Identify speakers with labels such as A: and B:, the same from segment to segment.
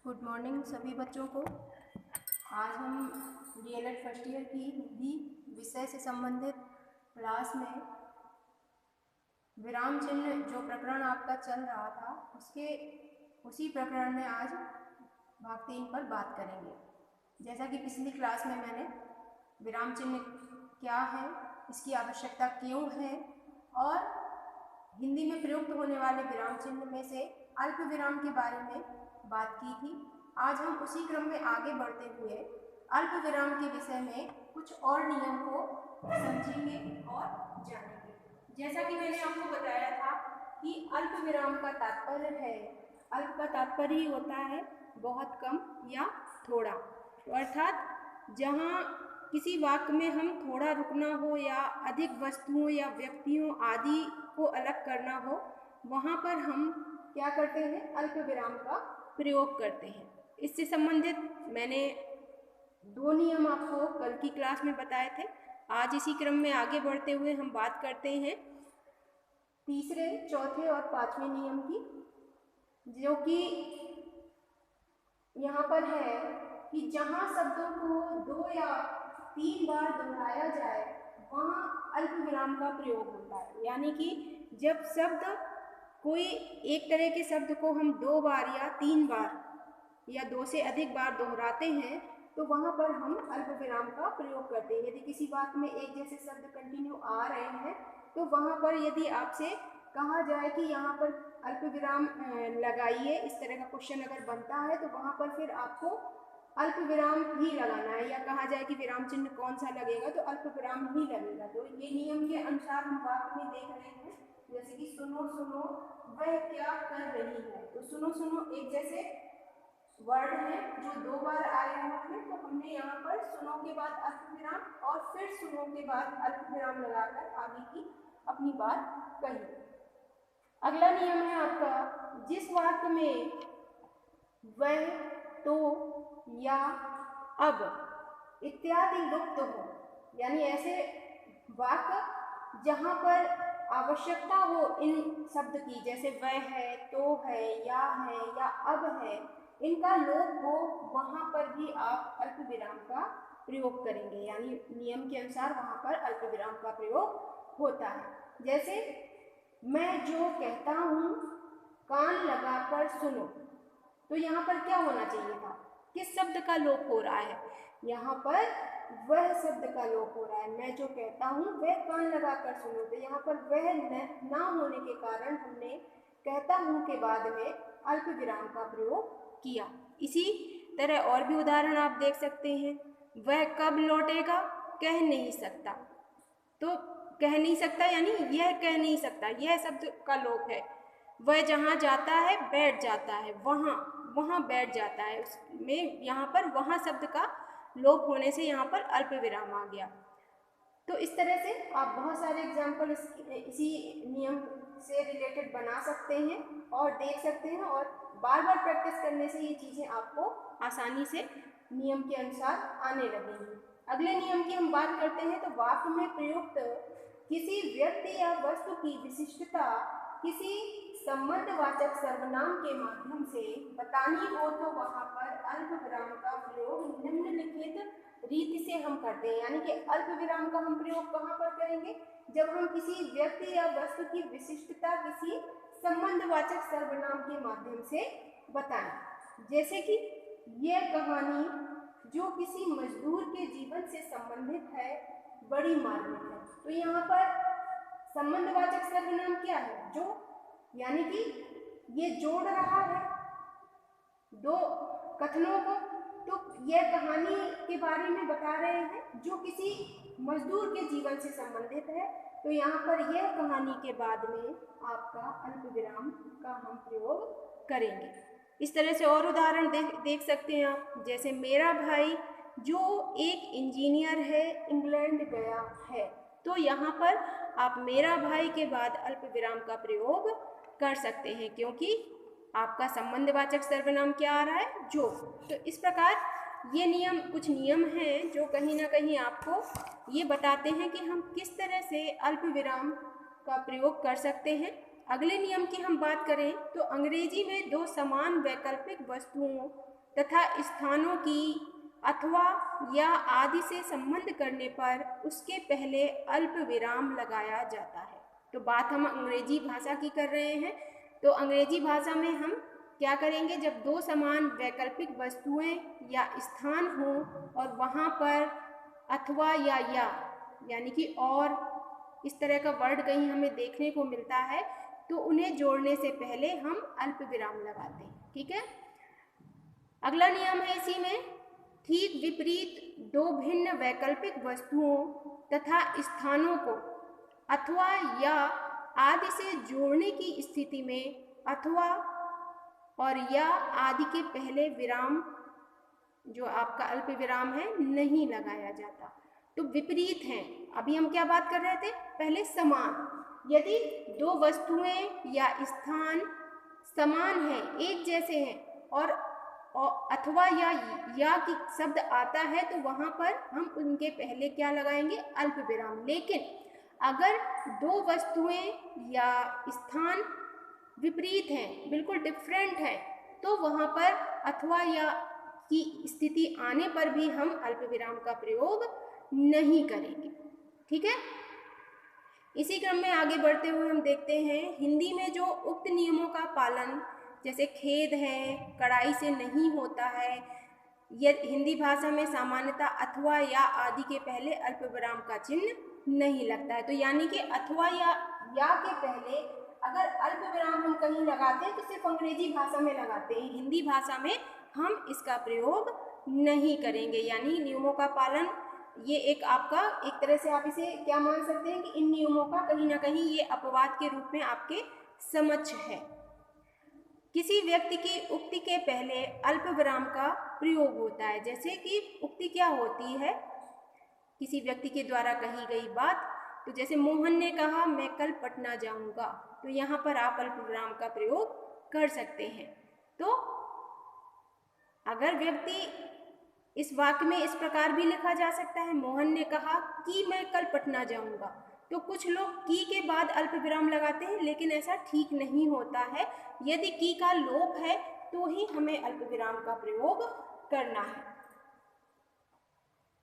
A: Good morning सभी बच्चों को। आज हम डीएलएड फर्स्ट ईयर की हिंदी विषय से संबंधित क्लास में विराम चिन्ह जो प्रकरण आपका चल रहा था उसी प्रकरण में आज भाग 3 पर बात करेंगे। जैसा कि पिछली क्लास में मैंने विराम चिन्ह क्या है, इसकी आवश्यकता क्यों है और हिंदी में प्रयुक्त होने वाले विराम चिन्ह में से अल्प विराम के बारे में बात की थी। आज हम उसी क्रम में आगे बढ़ते हुए अल्प विराम के विषय में कुछ और नियम को समझेंगे और जानेंगे। जैसा कि मैंने आपको बताया था कि अल्प विराम का तात्पर्य है, अल्प का तात्पर्य ही होता है बहुत कम या थोड़ा। तो अर्थात जहाँ किसी वाक्य में हम थोड़ा रुकना हो या अधिक वस्तुओं या व्यक्तियों आदि को अलग करना हो, वहाँ पर हम क्या करते हैं, अल्प विराम का प्रयोग करते हैं। इससे संबंधित मैंने 2 नियम आपको कल की क्लास में बताए थे। आज इसी क्रम में आगे बढ़ते हुए हम बात करते हैं तीसरे, चौथे और 5वें नियम की, जो कि यहाँ पर है कि जहाँ शब्दों को 2 या 3 बार दोहराया जाए वहाँ अल्प विराम का प्रयोग होता है। यानी कि जब शब्द कोई एक तरह के शब्द को हम 2 बार या 3 बार या 2 से अधिक बार दोहराते हैं तो वहाँ पर हम अल्प विराम का प्रयोग करते हैं। यदि किसी वाक्य में एक जैसे शब्द कंटिन्यू आ रहे हैं तो वहाँ पर यदि आपसे कहा जाए कि यहाँ पर अल्प विराम लगाइए, इस तरह का क्वेश्चन अगर बनता है तो वहाँ पर फिर आपको अल्प विराम ही लगाना है, या कहा जाए कि विराम चिन्ह कौन सा लगेगा तो अल्प विराम ही लगेगा। तो ये नियम के अनुसार हम वाक्य में देख रहे हैं, जैसे कि सुनो सुनो वह क्या कर रही है। तो सुनो सुनो एक जैसे वर्ड है जो 2 बार आए हुए हैं, तो हमने यहाँ पर सुनो के बाद अल्प विराम और फिर सुनो के बाद अल्प विराम लगाकर आगे की अपनी बात कही। अगला नियम है आपका, जिस वाक्य में वह, तो या अब इत्यादि लुप्त हो, यानी ऐसे वाक्य जहाँ पर आवश्यकता हो इन शब्द की, जैसे वह है, तो है या अब है, इनका लोप हो, वहाँ पर भी आप अल्प विराम का प्रयोग करेंगे। यानी नियम के अनुसार वहाँ पर अल्प विराम का प्रयोग होता है। जैसे मैं जो कहता हूँ कान लगाकर सुनो, तो यहाँ पर क्या होना चाहिए था, किस शब्द का लोप हो रहा है, यहाँ पर वह शब्द का लोप हो रहा है। मैं जो कहता हूँ वह कान लगाकर सुनो, तो यहाँ पर वह ना होने के कारण हमने कहता हूँ के बाद में अल्प विराम का प्रयोग किया। इसी तरह और भी उदाहरण आप देख सकते हैं। वह कब लौटेगा, कह नहीं सकता, तो कह नहीं सकता यानी यह कह नहीं सकता, यह शब्द का लोप है। वह जहाँ जाता है बैठ जाता है, वहाँ बैठ जाता है, उसमें यहाँ पर वहाँ शब्द का लोप होने से यहाँ पर अल्प विराम आ गया। तो इस तरह से आप बहुत सारे एग्जाम्पल इसी नियम से रिलेटेड बना सकते हैं और देख सकते हैं, और बार बार प्रैक्टिस करने से ये चीज़ें आपको आसानी से नियम के अनुसार आने लगेंगी। अगले नियम की हम बात करते हैं, तो वाक्य में प्रयुक्त किसी व्यक्ति या वस्तु की विशिष्टता किसी संबंधवाचक सर्वनाम के माध्यम से बतानी हो तो वहाँ पर अल्प विराम का प्रयोग निम्नलिखित रीति से हम करते हैं। यानी कि अल्प विराम का हम प्रयोग कहाँ पर करेंगे, जब हम किसी व्यक्ति या वस्तु की विशिष्टता किसी संबंधवाचक सर्वनाम के माध्यम से बताएं। जैसे कि यह कहानी जो किसी मजदूर के जीवन से संबंधित है बड़ी मार्मिक है। तो यहाँ पर संबंधवाचक सर्वनाम क्या है, जो, यानी कि ये जोड़ रहा है 2 कथनों को। तो यह कहानी के बारे में बता रहे हैं जो किसी मजदूर के जीवन से संबंधित है, तो यहाँ पर यह कहानी के बाद में आपका अल्प विराम का हम प्रयोग करेंगे। इस तरह से और उदाहरण देख सकते हैं आप, जैसे मेरा भाई जो एक इंजीनियर है इंग्लैंड गया है, तो यहाँ पर आप मेरा भाई के बाद अल्प विराम का प्रयोग कर सकते हैं, क्योंकि आपका संबंधवाचक सर्वनाम क्या आ रहा है, जो। तो इस प्रकार ये नियम, कुछ नियम हैं जो कहीं ना कहीं आपको ये बताते हैं कि हम किस तरह से अल्प विराम का प्रयोग कर सकते हैं। अगले नियम की हम बात करें तो अंग्रेजी में दो समान वैकल्पिक वस्तुओं तथा स्थानों की अथवा या आदि से संबंध करने पर उसके पहले अल्प विराम लगाया जाता है। तो बात हम अंग्रेजी भाषा की कर रहे हैं। तो अंग्रेजी भाषा में हम क्या करेंगे, जब दो समान वैकल्पिक वस्तुएं या स्थान हों और वहाँ पर अथवा या यानी कि और इस तरह का वर्ड कहीं हमें देखने को मिलता है तो उन्हें जोड़ने से पहले हम अल्प विराम लगाते हैं। ठीक है। अगला नियम है इसी में, ठीक विपरीत दो भिन्न वैकल्पिक वस्तुओं तथा स्थानों को अथवा या आदि से जोड़ने की स्थिति में अथवा और या आदि के पहले विराम जो आपका अल्प विराम है नहीं लगाया जाता। तो विपरीत हैं, अभी हम क्या बात कर रहे थे, पहले समान। यदि दो वस्तुएं या स्थान समान हैं, एक जैसे हैं और अथवा या की शब्द आता है तो वहाँ पर हम उनके पहले क्या लगाएंगे, अल्प विराम। लेकिन अगर दो वस्तुएं या स्थान विपरीत हैं, बिल्कुल डिफरेंट है, तो वहाँ पर अथवा या की स्थिति आने पर भी हम अल्प विराम का प्रयोग नहीं करेंगे। ठीक है। इसी क्रम में आगे बढ़ते हुए हम देखते हैं हिंदी में जो उक्त नियमों का पालन जैसे खेद है, कड़ाई से नहीं होता है, यह हिंदी भाषा में सामान्यतः अथवा या आदि के पहले अल्प विराम का चिन्ह नहीं लगता है। तो यानी कि अथवा या के पहले अगर अल्प विराम हम कहीं लगाते हैं तो सिर्फ अंग्रेजी भाषा में लगाते हैं, हिंदी भाषा में हम इसका प्रयोग नहीं करेंगे। यानी नियमों का पालन, ये एक आपका एक तरह से आप इसे क्या मान सकते हैं कि इन नियमों का कहीं ना कहीं ये अपवाद के रूप में आपके समक्ष है। किसी व्यक्ति की उक्ति के पहले अल्प विराम का प्रयोग होता है। जैसे कि उक्ति क्या होती है, किसी व्यक्ति के द्वारा कही गई बात, तो जैसे मोहन ने कहा मैं कल पटना जाऊंगा, तो यहाँ पर आप अल्प विराम का प्रयोग कर सकते हैं। तो अगर व्यक्ति इस वाक्य में इस प्रकार भी लिखा जा सकता है, मोहन ने कहा कि मैं कल पटना जाऊंगा, तो कुछ लोग की के बाद अल्प विराम लगाते हैं, लेकिन ऐसा ठीक नहीं होता है। यदि की का लोप है तो ही हमें अल्प विराम का प्रयोग करना है।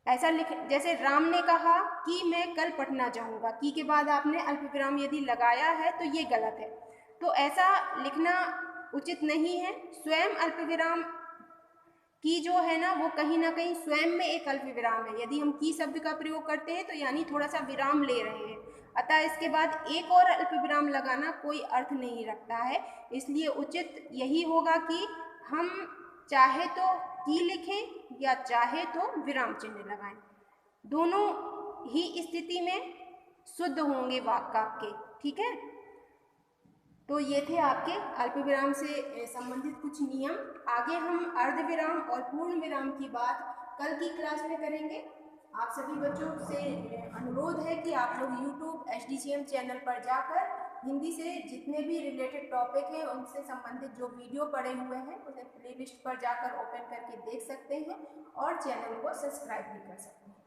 A: ऐसा जैसे राम ने कहा कि मैं कल पटना जाऊंगा, की के बाद आपने अल्प विराम यदि लगाया है तो ये गलत है। तो ऐसा लिखना उचित नहीं है। स्वयं अल्प विराम की जो है ना वो कहीं ना कहीं स्वयं में एक अल्प विराम है। यदि हम की शब्द का प्रयोग करते हैं तो यानी थोड़ा सा विराम ले रहे हैं, अतः इसके बाद एक और अल्प विराम लगाना कोई अर्थ नहीं रखता है। इसलिए उचित यही होगा कि हम चाहे तो की लिखें या चाहे तो विराम चिन्ह लगाएं, दोनों ही स्थिति में शुद्ध होंगे वाक्य आपके। ठीक है। तो ये थे आपके अल्प विराम से संबंधित कुछ नियम। आगे हम अर्ध विराम और पूर्ण विराम की बात कल की क्लास में करेंगे। आप सभी बच्चों से अनुरोध है कि आप लोग YouTube HDCM चैनल पर जाकर हिंदी से जितने भी रिलेटेड टॉपिक हैं उनसे संबंधित जो वीडियो पड़े हुए हैं उन्हें प्लेलिस्ट पर जाकर ओपन करके देख सकते हैं और चैनल को सब्सक्राइब भी कर सकते हैं।